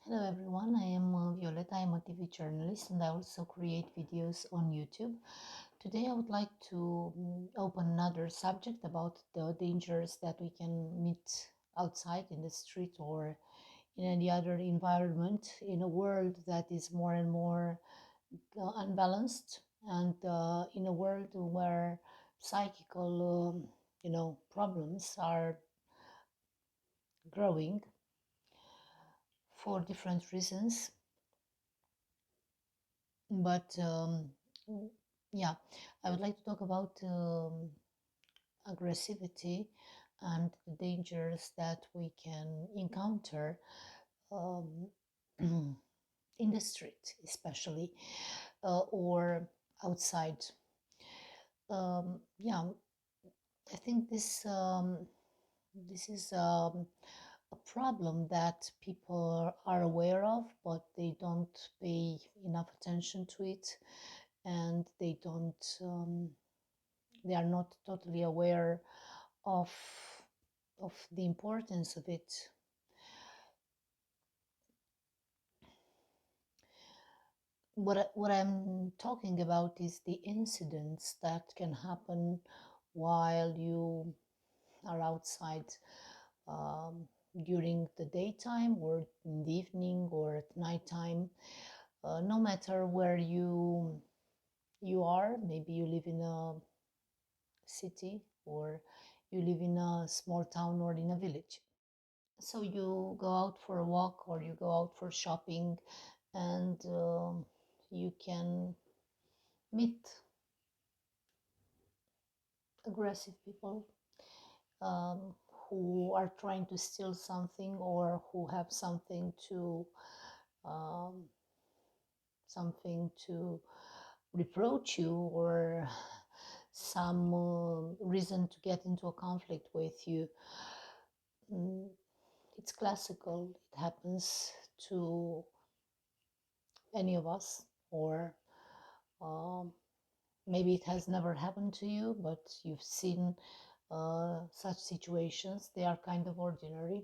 Hello everyone, I am Violet. I am a TV journalist and I also create videos on YouTube. Today I would like to open another subject about the dangers that we can meet outside in the street or in any other environment in a world that is more and more unbalanced and in a world where psychical problems are growing for different reasons. But yeah, I would like to talk about aggressivity and the dangers that we can encounter um, in the street, especially or outside. Yeah, I think this is a problem that people are aware of, but they don't pay enough attention to it, and they are not totally aware of the importance of it. What I'm talking about is the incidents that can happen while you are outside, um, during the daytime or in the evening or at nighttime. No matter where you are, maybe you live in a city or you live in a small town or in a village. So you go out for a walk or you go out for shopping, and you can meet aggressive people, um, who are trying to steal something or who have um, something to reproach you, or some reason to get into a conflict with you. Mm, it's classical. It happens to any of us, or um, maybe it has never happened to you, but you've seen such situations. They are kind of ordinary,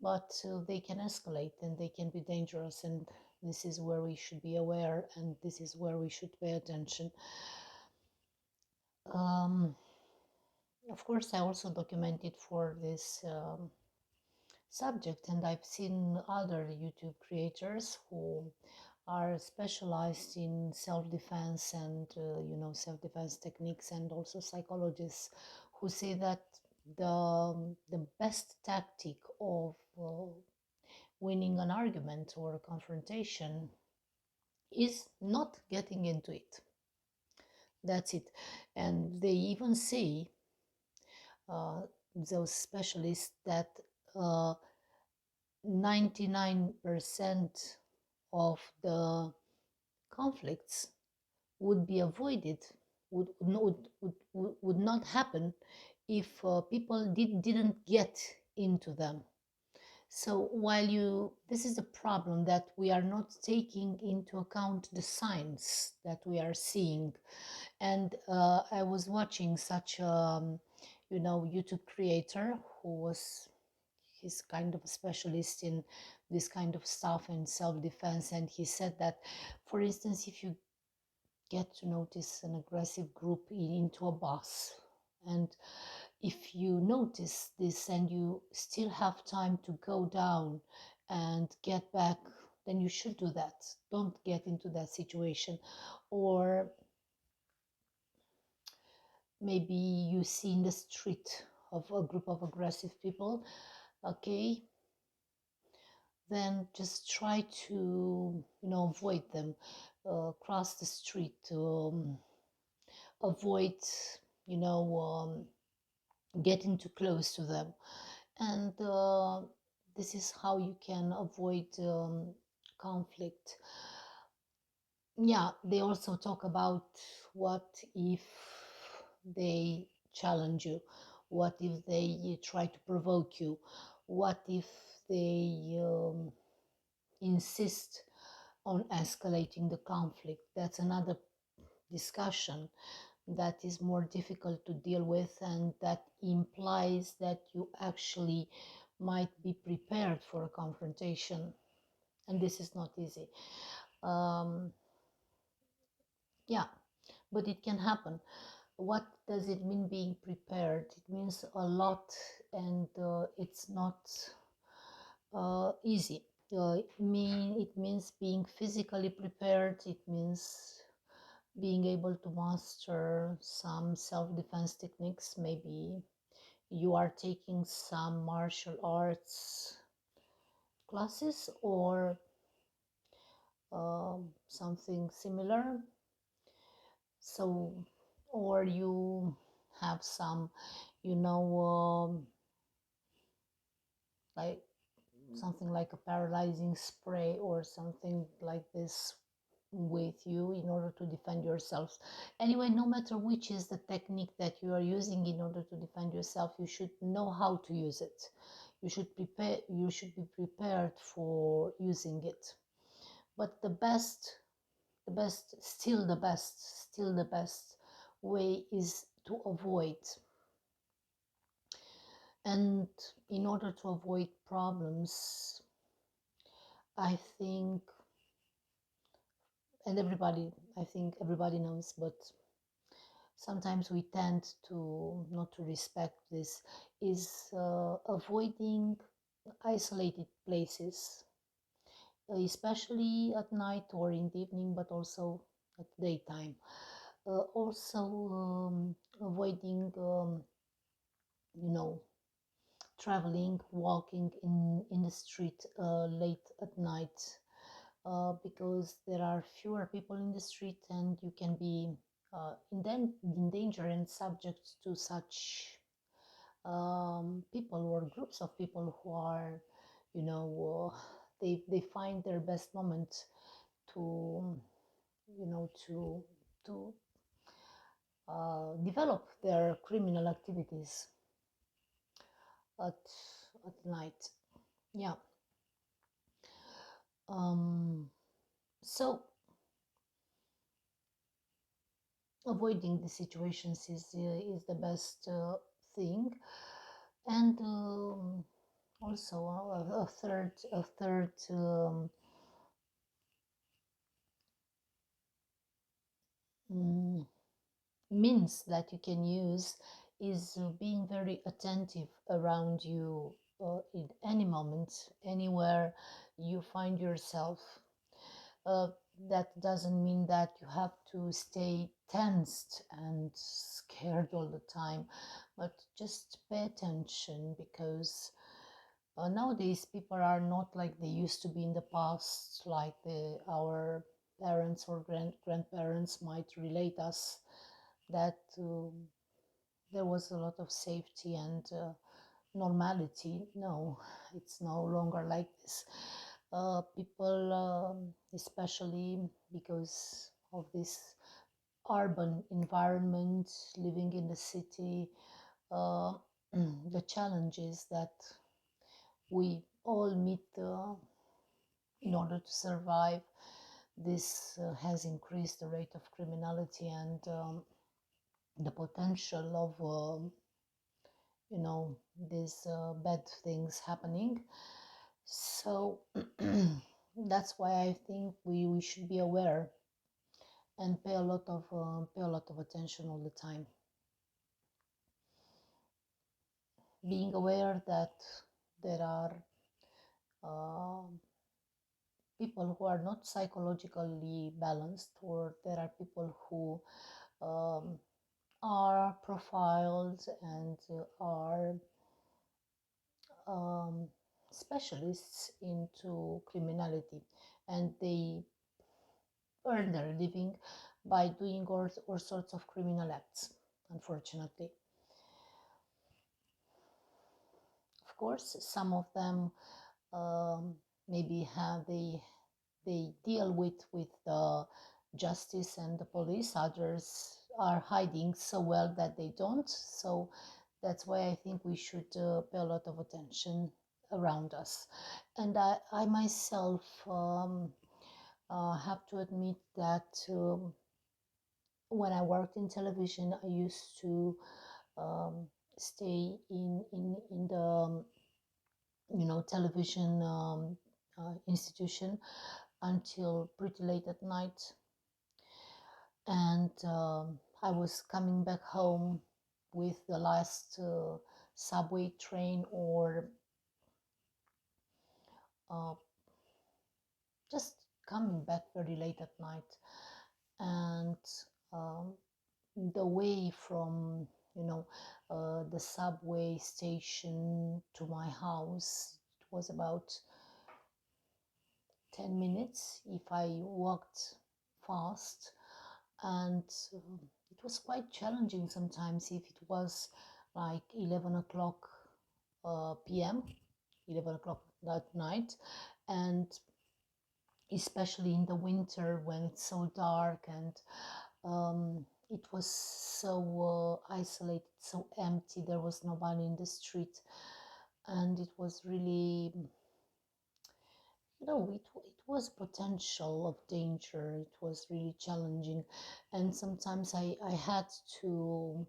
but they can escalate and they can be dangerous. And this is where we should be aware, and this is where we should pay attention. Um, of course, I also documented for this subject, and I've seen other YouTube creators who are specialized in self-defense and self-defense techniques, and also psychologists who say that the best tactic of winning an argument or a confrontation is not getting into it. That's it. And they even say, uh, those specialists, that uh, 99% of the conflicts would be avoided, would not happen if people didn't get into them. So this is a problem, that we are not taking into account the signs that we are seeing. And I was watching such YouTube creator who was, he's kind of a specialist in this kind of stuff and self-defense, and he said that, for instance, if you get to notice an aggressive group into a bus, and if you notice this and you still have time to go down and get back, then you should do that. Don't get into that situation. Or maybe you see in the street of a group of aggressive people, okay, then just try to avoid them, cross the street, avoid you know getting too close to them. And this is how you can avoid conflict. Yeah, they also talk about, what if they challenge you, what if they try to provoke you, what if they insist on escalating the conflict. That's another discussion that is more difficult to deal with, and that implies that you actually might be prepared for a confrontation. and this is not easy. um, yeah, but it can happen. What does it mean being prepared? It means a lot, and it's not easy. It means being physically prepared. It means being able to master some self-defense techniques. Maybe you are taking some martial arts classes or something similar. So, or you have some, you know, like something like a paralyzing spray or something like this with you in order to defend yourselves. Anyway, no matter which is the technique that you are using in order to defend yourself, you should know how to use it. You should be prepared for using it. But still the best way is to avoid. And in order to avoid problems, I think, and I think everybody knows, but sometimes we tend to not to respect this, is avoiding isolated places, especially at night or in the evening, but also at daytime. Also avoiding, you know, traveling, walking in the street late at night, because there are fewer people in the street and you can be in danger and subject to such people or groups of people who are, you know, they find their best moment to, you know, to develop their criminal activities at night. Yeah. Um, so avoiding the situations is the best thing. And also a third mm, means that you can use is being very attentive around you in any moment, anywhere you find yourself. Uh, that doesn't mean that you have to stay tensed and scared all the time, but just pay attention, because nowadays people are not like they used to be in the past, like our parents or grandparents might relate us that there was a lot of safety and normality. No, it's no longer like this. People, especially because of this urban environment, living in the city, uh, the challenges that we all meet in order to survive. This has increased the rate of criminality and the potential of, these bad things happening. So that's why I think we should be aware and pay a lot of attention all the time. Being aware that there are uh, people who are not psychologically balanced, or there are people who um, are profiled and are um, specialists into criminality, and they earn their living by doing all sorts of criminal acts, unfortunately. Of course, some of them maybe they deal with the justice and the police. Others are hiding so well that they don't. So that's why I think we should pay a lot of attention around us. And I myself have to admit that when I worked in television, I used to stay in the television institution until pretty late at night. And I was coming back home with the last subway train, or uh, just coming back very late at night. And um, the way from, you know, the subway station to my house, it was about 10 minutes if I walked fast. And it was quite challenging sometimes if it was like 11 o'clock p.m., 11 o'clock that night, and especially in the winter when it's so dark, and it was so isolated, so empty. There was nobody in the street, and it was really, it was potential of danger. It was really challenging, and sometimes I had to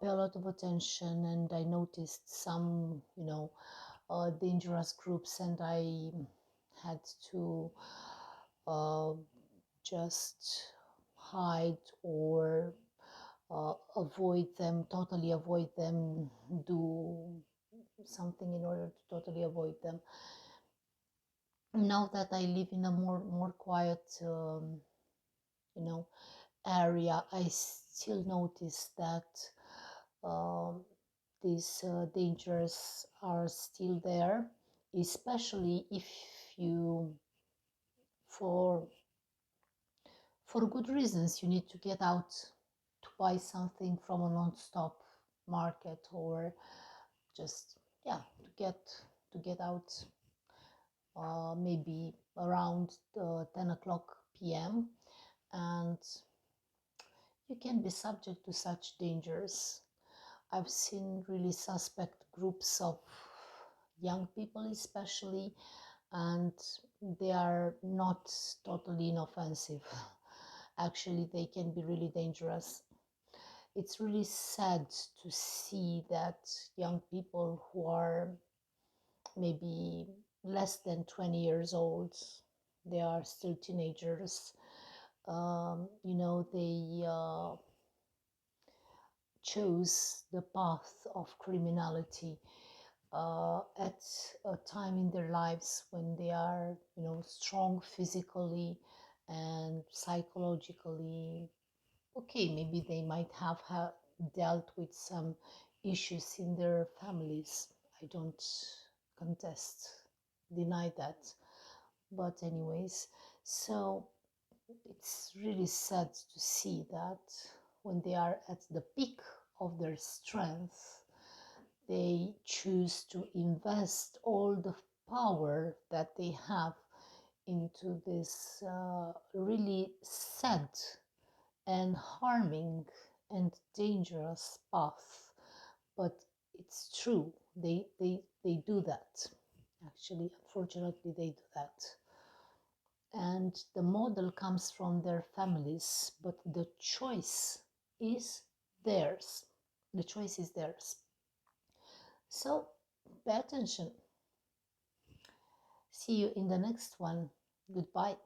pay a lot of attention, and I noticed some, dangerous groups, and I had to uh, just hide, or avoid them, totally avoid them, do something in order to totally avoid them. Now that I live in a more quiet, you know, area, I still notice that um, these dangers are still there, especially if you, for good reasons, you need to get out to buy something from a non-stop market, or just, yeah, to get out, maybe around 10 o'clock p.m., and you can be subject to such dangers. I've seen really suspect groups of young people, especially, and they are not totally inoffensive. Actually, they can be really dangerous. It's really sad to see that young people who are maybe less than 20 years old, they are still teenagers. They chose the path of criminality at a time in their lives when they are, strong physically and psychologically. Okay, maybe they might have dealt with some issues in their families. I don't contest, deny that. But, anyways, so it's really sad to see that when they are at the peak of their strength, they choose to invest all the power that they have into this really sad and harming and dangerous path. But it's true, they do that. Actually, unfortunately, they do that. And the model comes from their families, but the choice is theirs. The choice is theirs. So pay attention. See you in the next one. Goodbye.